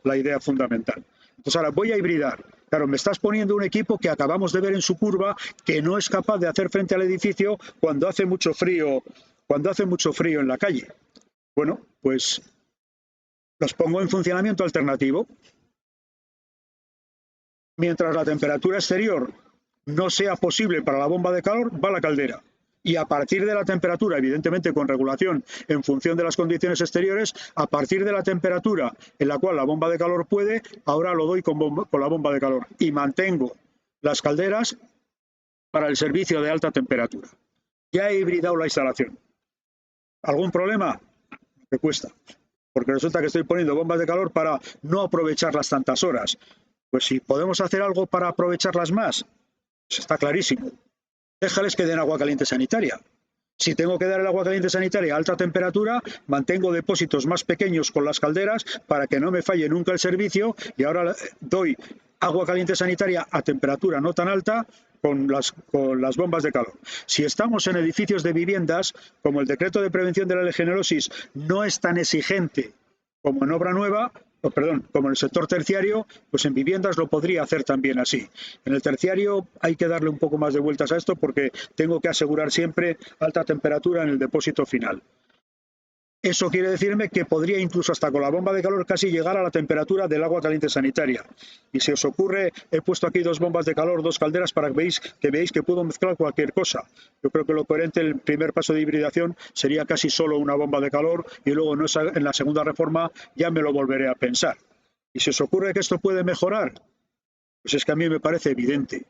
la idea fundamental. Entonces ahora voy a hibridar. Claro, me estás poniendo un equipo que acabamos de ver en su curva que no es capaz de hacer frente al edificio cuando hace mucho frío en la calle. Bueno, pues los pongo en funcionamiento alternativo. Mientras la temperatura exterior no sea posible para la bomba de calor, va a la caldera. Y a partir de la temperatura, evidentemente con regulación en función de las condiciones exteriores, a partir de la temperatura en la cual la bomba de calor puede, ahora lo doy con la bomba de calor. Y mantengo las calderas para el servicio de alta temperatura. Ya he hibridado la instalación. ¿Algún problema? Me cuesta. Porque resulta que estoy poniendo bombas de calor para no aprovecharlas tantas horas. Pues si podemos hacer algo para aprovecharlas más, pues está clarísimo. Déjales que den agua caliente sanitaria. Si tengo que dar el agua caliente sanitaria a alta temperatura, mantengo depósitos más pequeños con las calderas para que no me falle nunca el servicio y ahora doy agua caliente sanitaria a temperatura no tan alta con las bombas de calor. Si estamos en edificios de viviendas, como el decreto de prevención de la legionelosis no es tan exigente como en obra nueva, como en el sector terciario, pues en viviendas lo podría hacer también así. En el terciario hay que darle un poco más de vueltas a esto porque tengo que asegurar siempre alta temperatura en el depósito final. Eso quiere decirme que podría incluso hasta con la bomba de calor casi llegar a la temperatura del agua caliente sanitaria. Y si os ocurre, he puesto aquí dos bombas de calor, dos calderas para que veáis que puedo mezclar cualquier cosa. Yo creo que lo coherente, el primer paso de hibridación sería casi solo una bomba de calor y luego en la segunda reforma ya me lo volveré a pensar. Y si os ocurre que esto puede mejorar, pues es que a mí me parece evidente.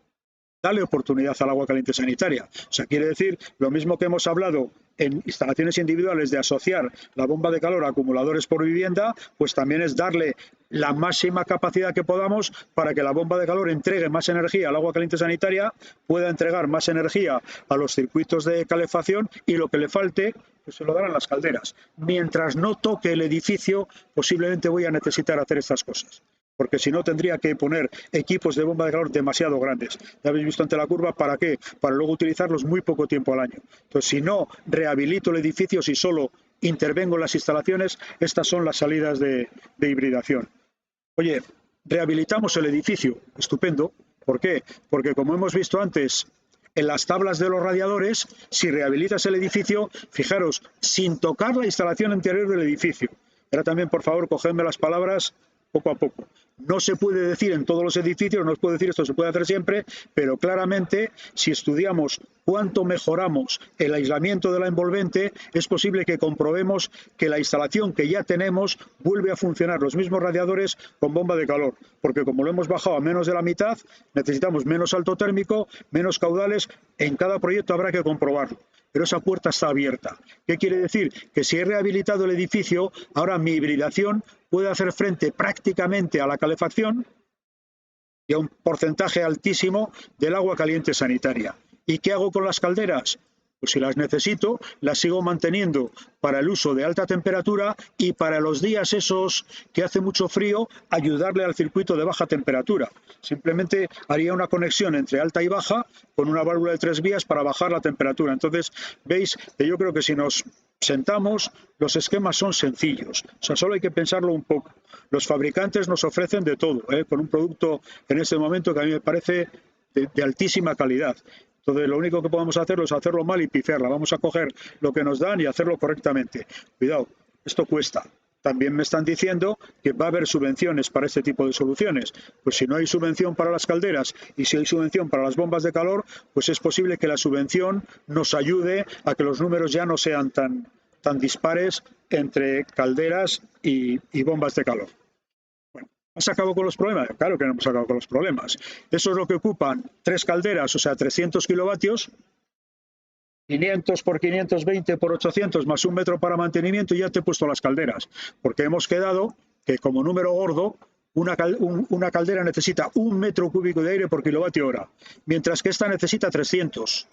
dale oportunidad al agua caliente sanitaria. O sea, quiere decir lo mismo que hemos hablado en instalaciones individuales de asociar la bomba de calor a acumuladores por vivienda, pues también es darle la máxima capacidad que podamos para que la bomba de calor entregue más energía al agua caliente sanitaria, pueda entregar más energía a los circuitos de calefacción y lo que le falte pues se lo darán las calderas. Mientras no toque el edificio, posiblemente voy a necesitar hacer estas cosas, porque si no tendría que poner equipos de bomba de calor demasiado grandes. Ya habéis visto ante la curva, ¿para qué? Para luego utilizarlos muy poco tiempo al año. Entonces, si no rehabilito el edificio, si solo intervengo en las instalaciones, estas son las salidas de hibridación. Oye, rehabilitamos el edificio, estupendo. ¿Por qué? Porque como hemos visto antes, en las tablas de los radiadores, si rehabilitas el edificio, fijaros, sin tocar la instalación interior del edificio. Ahora también, por favor, cogedme las palabras poco a poco. No se puede decir en todos los edificios, no os puedo decir esto se puede hacer siempre, pero claramente si estudiamos cuánto mejoramos el aislamiento de la envolvente, es posible que comprobemos que la instalación que ya tenemos vuelve a funcionar, los mismos radiadores con bomba de calor, porque como lo hemos bajado a menos de la mitad, necesitamos menos alto térmico, menos caudales, en cada proyecto habrá que comprobarlo. Pero esa puerta está abierta. ¿Qué quiere decir? Que si he rehabilitado el edificio, ahora mi hibridación puede hacer frente prácticamente a la calefacción y a un porcentaje altísimo del agua caliente sanitaria. ¿Y qué hago con las calderas? Pues si las necesito, las sigo manteniendo para el uso de alta temperatura y para los días esos que hace mucho frío, ayudarle al circuito de baja temperatura. Simplemente haría una conexión entre alta y baja con una válvula de 3 vías para bajar la temperatura. Entonces, veis que yo creo que si nos sentamos, los esquemas son sencillos. O sea, solo hay que pensarlo un poco. Los fabricantes nos ofrecen de todo, con un producto en este momento que a mí me parece de altísima calidad. Entonces, lo único que podemos hacerlo es hacerlo mal y pifiarla. Vamos a coger lo que nos dan y hacerlo correctamente. Cuidado, esto cuesta. También me están diciendo que va a haber subvenciones para este tipo de soluciones. Pues si no hay subvención para las calderas y si hay subvención para las bombas de calor, pues es posible que la subvención nos ayude a que los números ya no sean tan dispares entre calderas y bombas de calor. ¿Has acabado con los problemas? Claro que no hemos acabado con los problemas. Eso es lo que ocupan 3 calderas, o sea, 300 kilovatios, 500 por 520 por 800 más 1 metro para mantenimiento y ya te he puesto las calderas. Porque hemos quedado que como número gordo, una caldera necesita 1 metro cúbico de aire por kilovatio hora, mientras que esta necesita 300.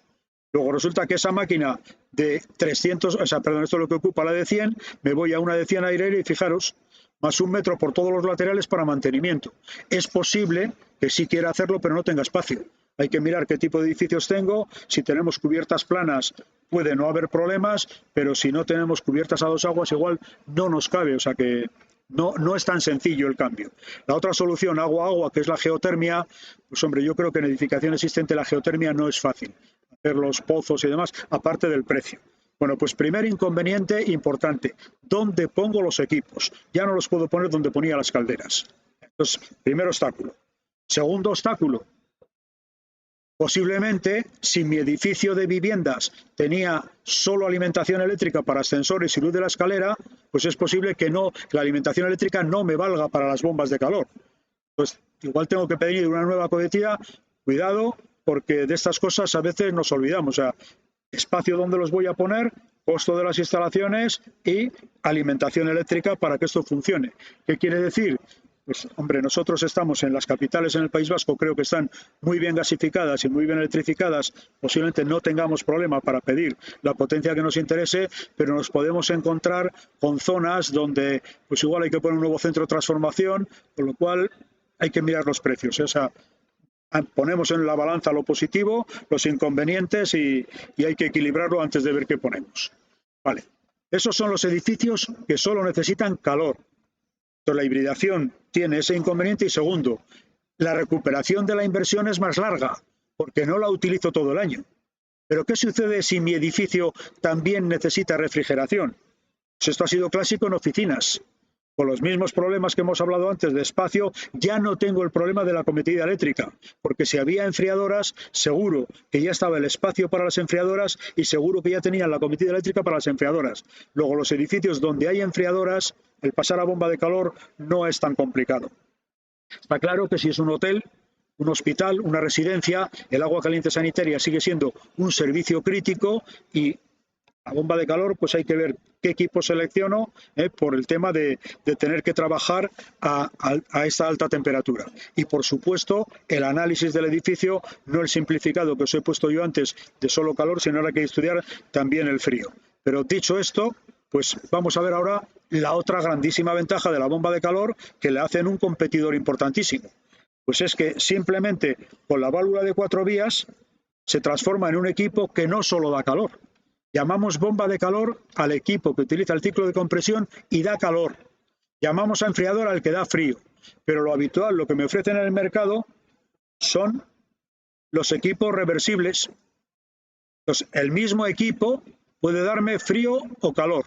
Luego resulta que esa máquina de 300, o sea, perdón, esto es lo que ocupa la de 100, me voy a una de 100 aire y fijaros, más 1 metro por todos los laterales para mantenimiento. Es posible que sí quiera hacerlo, pero no tenga espacio. Hay que mirar qué tipo de edificios tengo. Si tenemos cubiertas planas, puede no haber problemas, pero si no tenemos cubiertas a 2 aguas, igual no nos cabe. O sea que no es tan sencillo el cambio. La otra solución, agua-agua, que es la geotermia, pues hombre, yo creo que en edificación existente la geotermia no es fácil. Hacer los pozos y demás, aparte del precio. Bueno, pues primer inconveniente importante, ¿dónde pongo los equipos? Ya no los puedo poner donde ponía las calderas. Entonces, primer obstáculo. Segundo obstáculo, posiblemente si mi edificio de viviendas tenía solo alimentación eléctrica para ascensores y luz de la escalera, pues es posible que la alimentación eléctrica no me valga para las bombas de calor. Pues igual tengo que pedir una nueva cobertura, cuidado, porque de estas cosas a veces nos olvidamos. O sea, espacio donde los voy a poner, costo de las instalaciones y alimentación eléctrica para que esto funcione. ¿Qué quiere decir? Pues, hombre, nosotros estamos en las capitales en el País Vasco, creo que están muy bien gasificadas y muy bien electrificadas, posiblemente no tengamos problema para pedir la potencia que nos interese, pero nos podemos encontrar con zonas donde pues igual hay que poner un nuevo centro de transformación, con lo cual hay que mirar los precios. O sea, ponemos en la balanza lo positivo, los inconvenientes y hay que equilibrarlo antes de ver qué ponemos. Vale. Esos son los edificios que solo necesitan calor. Entonces, la hibridación tiene ese inconveniente y segundo, la recuperación de la inversión es más larga porque no la utilizo todo el año. Pero ¿qué sucede si mi edificio también necesita refrigeración? Pues esto ha sido clásico en oficinas. Con los mismos problemas que hemos hablado antes de espacio, ya no tengo el problema de la cometida eléctrica, porque si había enfriadoras, seguro que ya estaba el espacio para las enfriadoras y seguro que ya tenían la cometida eléctrica para las enfriadoras. Luego, los edificios donde hay enfriadoras, el pasar a bomba de calor no es tan complicado. Está claro que si es un hotel un hospital, una residencia, el agua caliente sanitaria sigue siendo un servicio crítico y la bomba de calor, pues hay que ver qué equipo selecciono por el tema de tener que trabajar a esta alta temperatura. Y por supuesto, el análisis del edificio, no el simplificado que os he puesto yo antes de solo calor, sino ahora hay que estudiar también el frío. Pero dicho esto, pues vamos a ver ahora la otra grandísima ventaja de la bomba de calor que le hacen un competidor importantísimo. Pues es que simplemente con la válvula de 4 vías se transforma en un equipo que no solo da calor. Llamamos bomba de calor al equipo que utiliza el ciclo de compresión y da calor. Llamamos a enfriador al que da frío. Pero lo habitual, lo que me ofrecen en el mercado, son los equipos reversibles. Entonces, el mismo equipo puede darme frío o calor.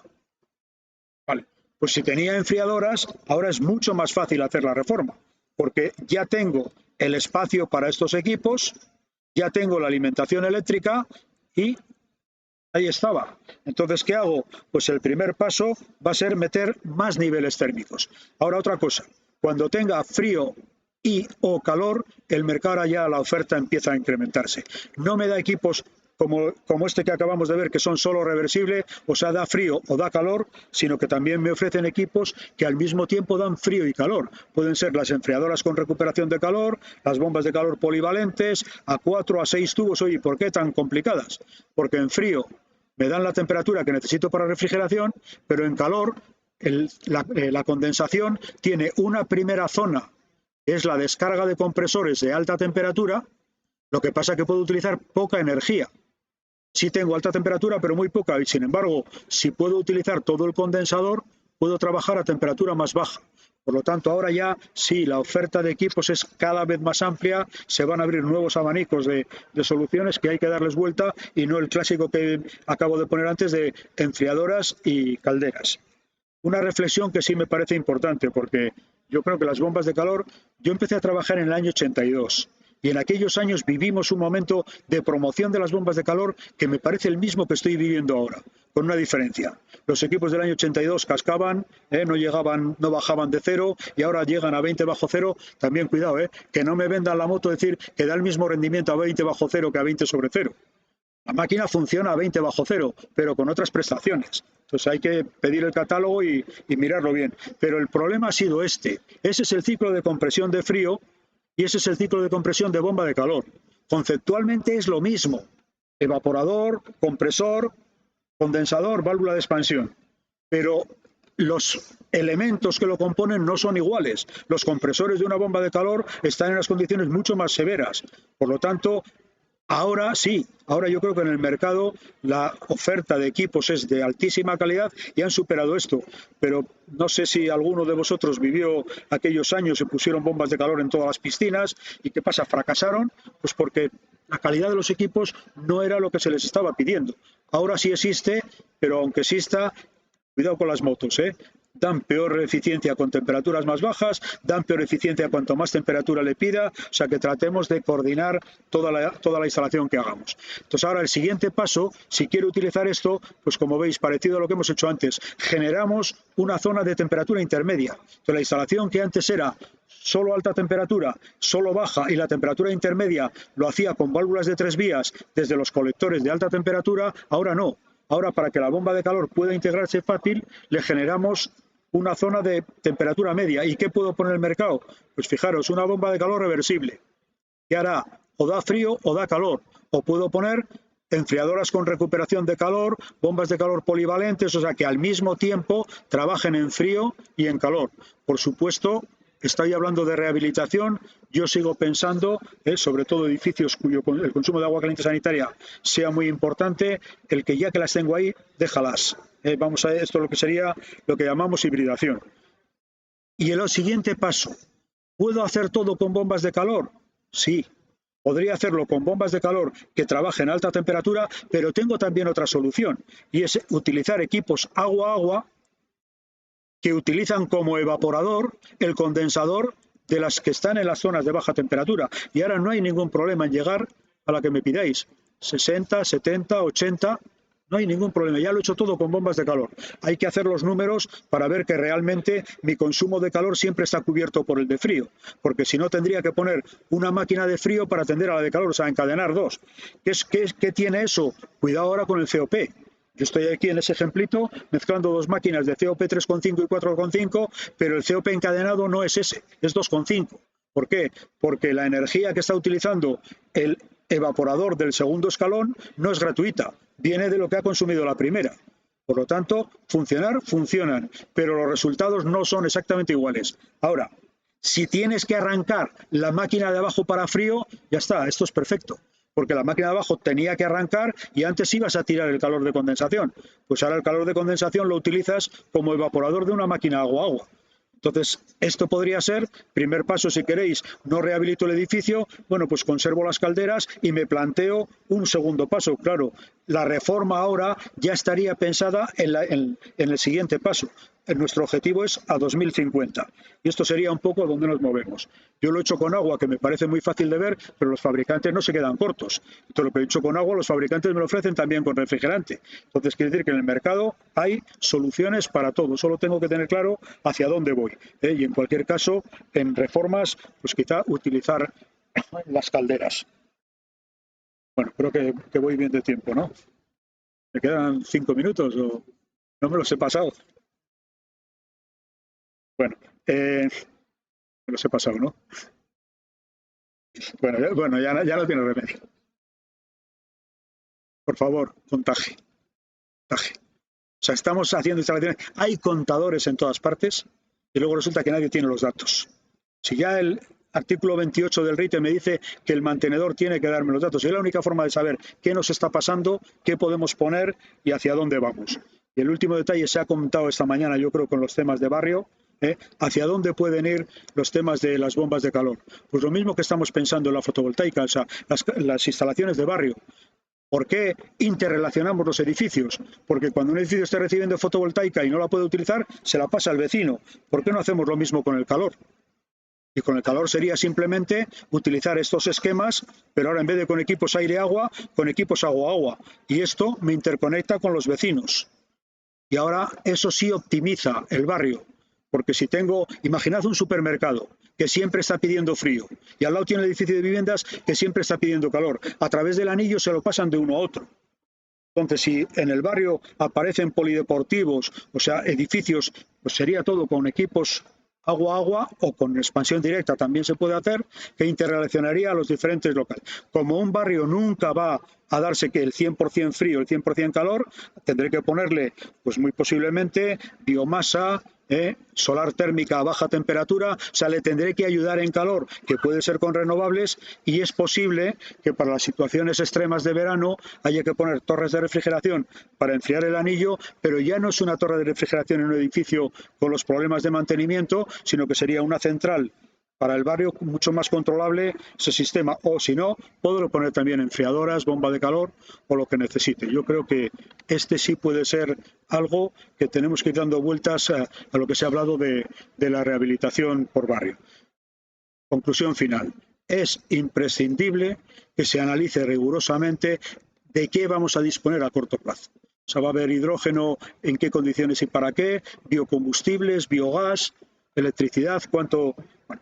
Vale, pues si tenía enfriadoras, ahora es mucho más fácil hacer la reforma, porque ya tengo el espacio para estos equipos, ya tengo la alimentación eléctrica y ahí estaba. Entonces, ¿qué hago? Pues el primer paso va a ser meter más niveles térmicos. Ahora otra cosa, cuando tenga frío y o calor, el mercado ahora ya la oferta empieza a incrementarse. No me da equipos como este que acabamos de ver, que son solo reversibles, o sea, da frío o da calor, sino que también me ofrecen equipos que al mismo tiempo dan frío y calor. Pueden ser las enfriadoras con recuperación de calor, las bombas de calor polivalentes, a 4 a 6 tubos. Oye, ¿por qué tan complicadas? Porque en frío me dan la temperatura que necesito para refrigeración, pero en calor la condensación tiene una primera zona, que es la descarga de compresores de alta temperatura. Lo que pasa es que puedo utilizar poca energía. Sí tengo alta temperatura, pero muy poca, y sin embargo, si puedo utilizar todo el condensador, puedo trabajar a temperatura más baja. Por lo tanto, ahora ya sí, la oferta de equipos es cada vez más amplia, se van a abrir nuevos abanicos de soluciones que hay que darles vuelta y no el clásico que acabo de poner antes de enfriadoras y calderas. Una reflexión que sí me parece importante, porque yo creo que las bombas de calor, yo empecé a trabajar en el año 82. Y en aquellos años vivimos un momento de promoción de las bombas de calor que me parece el mismo que estoy viviendo ahora, con una diferencia. Los equipos del año 82 cascaban, no bajaban de cero y ahora llegan a 20 bajo cero. También cuidado, que no me vendan la moto decir que da el mismo rendimiento a 20 bajo cero que a 20 sobre cero. La máquina funciona a 20 bajo cero, pero con otras prestaciones. Entonces hay que pedir el catálogo y mirarlo bien. Pero el problema ha sido este. Ese es el ciclo de compresión de frío. Y ese es el ciclo de compresión de bomba de calor. Conceptualmente es lo mismo. Evaporador, compresor, condensador, válvula de expansión. Pero los elementos que lo componen no son iguales. Los compresores de una bomba de calor están en unas condiciones mucho más severas. Por lo tanto, ahora sí, ahora yo creo que en el mercado la oferta de equipos es de altísima calidad y han superado esto, pero no sé si alguno de vosotros vivió aquellos años, se pusieron bombas de calor en todas las piscinas y ¿qué pasa? ¿Fracasaron? Pues porque la calidad de los equipos no era lo que se les estaba pidiendo. Ahora sí existe, pero aunque exista, cuidado con las motos, dan peor eficiencia con temperaturas más bajas, dan peor eficiencia cuanto más temperatura le pida, o sea que tratemos de coordinar toda la instalación que hagamos. Entonces ahora el siguiente paso, si quiero utilizar esto, pues como veis, parecido a lo que hemos hecho antes, generamos una zona de temperatura intermedia. Entonces la instalación que antes era solo alta temperatura, solo baja y la temperatura intermedia lo hacía con válvulas de 3 vías desde los colectores de alta temperatura, ahora no. Ahora, para que la bomba de calor pueda integrarse fácil, le generamos una zona de temperatura media. ¿Y qué puedo poner en el mercado? Pues fijaros, una bomba de calor reversible, que hará o da frío o da calor. O puedo poner enfriadoras con recuperación de calor, bombas de calor polivalentes, o sea que al mismo tiempo trabajen en frío y en calor. Por supuesto, estoy hablando de rehabilitación. Yo sigo pensando, sobre todo edificios cuyo el consumo de agua caliente sanitaria sea muy importante, el que ya que las tengo ahí, déjalas. Vamos a esto lo que sería lo que llamamos hibridación. Y el siguiente paso, ¿puedo hacer todo con bombas de calor? Sí. Podría hacerlo con bombas de calor que trabajen a alta temperatura, pero tengo también otra solución, y es utilizar equipos agua-agua que utilizan como evaporador el condensador de las que están en las zonas de baja temperatura. Y ahora no hay ningún problema en llegar a la que me pidáis, 60, 70, 80. No hay ningún problema, ya lo he hecho todo con bombas de calor. Hay que hacer los números para ver que realmente mi consumo de calor siempre está cubierto por el de frío, porque si no tendría que poner una máquina de frío para atender a la de calor, o sea, encadenar dos. ¿Qué tiene eso? Cuidado ahora con el COP. Yo estoy aquí en ese ejemplito mezclando dos máquinas de COP 3,5 y 4,5, pero el COP encadenado no es ese, es 2,5. ¿Por qué? Porque la energía que está utilizando el evaporador del segundo escalón no es gratuita, viene de lo que ha consumido la primera. Por lo tanto, funcionan, pero los resultados no son exactamente iguales. Ahora, si tienes que arrancar la máquina de abajo para frío, ya está, esto es perfecto. Porque la máquina de abajo tenía que arrancar y antes ibas a tirar el calor de condensación. Pues ahora el calor de condensación lo utilizas como evaporador de una máquina agua-agua. Entonces, esto podría ser, primer paso, si queréis, no rehabilito el edificio, bueno, pues conservo las calderas y me planteo un segundo paso. Claro, la reforma ahora ya estaría pensada en el siguiente paso. Nuestro objetivo es a 2050 y esto sería un poco donde nos movemos. Yo lo he hecho con agua, que me parece muy fácil de ver, pero los fabricantes no se quedan cortos. Entonces, lo que he hecho con agua, los fabricantes me lo ofrecen también con refrigerante. Entonces, quiere decir que en el mercado hay soluciones para todo. Solo tengo que tener claro hacia dónde voy. Y en cualquier caso, en reformas, pues quizá utilizar las calderas. Bueno, creo que voy bien de tiempo, ¿no? ¿Me quedan 5 minutos o no me los he pasado? Bueno, me los he pasado, ¿no? Bueno, ya no tiene remedio. Por favor, contagie. O sea, estamos haciendo instalaciones. Hay contadores en todas partes y luego resulta que nadie tiene los datos. Si ya el artículo 28 del RITE me dice que el mantenedor tiene que darme los datos, es la única forma de saber qué nos está pasando, qué podemos poner y hacia dónde vamos. Y el último detalle se ha comentado esta mañana, yo creo, con los temas de barrio. ¿Hacia dónde pueden ir los temas de las bombas de calor? Pues lo mismo que estamos pensando en la fotovoltaica, o sea, las instalaciones de barrio. ¿Por qué interrelacionamos los edificios? Porque cuando un edificio esté recibiendo fotovoltaica y no la puede utilizar, se la pasa al vecino. ¿Por qué no hacemos lo mismo con el calor? Y con el calor sería simplemente utilizar estos esquemas, pero ahora en vez de con equipos aire-agua, con equipos agua-agua. Y esto me interconecta con los vecinos. Y ahora eso sí optimiza el barrio. Porque si tengo, imaginad un supermercado que siempre está pidiendo frío y al lado tiene el edificio de viviendas que siempre está pidiendo calor. A través del anillo se lo pasan de uno a otro. Entonces, si en el barrio aparecen polideportivos, o sea, edificios, pues sería todo con equipos agua-agua o con expansión directa también se puede hacer, que interrelacionaría a los diferentes locales. Como un barrio nunca va a darse que el 100% frío, el 100% calor, tendré que ponerle, pues muy posiblemente, biomasa, solar térmica a baja temperatura, o sea, le tendré que ayudar en calor, que puede ser con renovables, y es posible que para las situaciones extremas de verano haya que poner torres de refrigeración para enfriar el anillo, pero ya no es una torre de refrigeración en un edificio con los problemas de mantenimiento, sino que sería una central para el barrio mucho más controlable ese sistema, o si no, puedo poner también enfriadoras, bomba de calor o lo que necesite. Yo creo que este sí puede ser algo que tenemos que ir dando vueltas a lo que se ha hablado de la rehabilitación por barrio. Conclusión final. Es imprescindible que se analice rigurosamente de qué vamos a disponer a corto plazo. O sea, va a haber hidrógeno, en qué condiciones y para qué, biocombustibles, biogás, electricidad, cuánto. Bueno,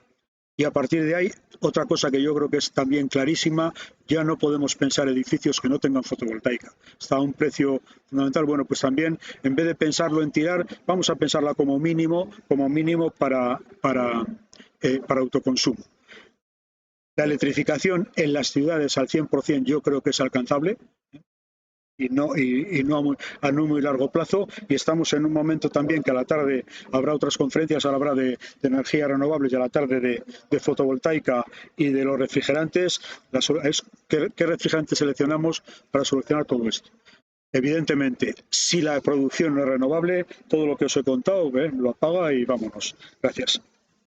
y a partir de ahí, otra cosa que yo creo que es también clarísima, ya no podemos pensar edificios que no tengan fotovoltaica. Está a un precio fundamental. Bueno, pues también, en vez de pensarlo en tirar, vamos a pensarla como mínimo para autoconsumo. La electrificación en las ciudades al 100% yo creo que es alcanzable. Y no a no muy largo plazo, y estamos en un momento también que a la tarde habrá otras conferencias, ahora habrá de energías renovables y a la tarde de fotovoltaica y de los refrigerantes. ¿Qué refrigerante seleccionamos para solucionar todo esto? Evidentemente, si la producción no es renovable, todo lo que os he contado lo apaga y vámonos. Gracias.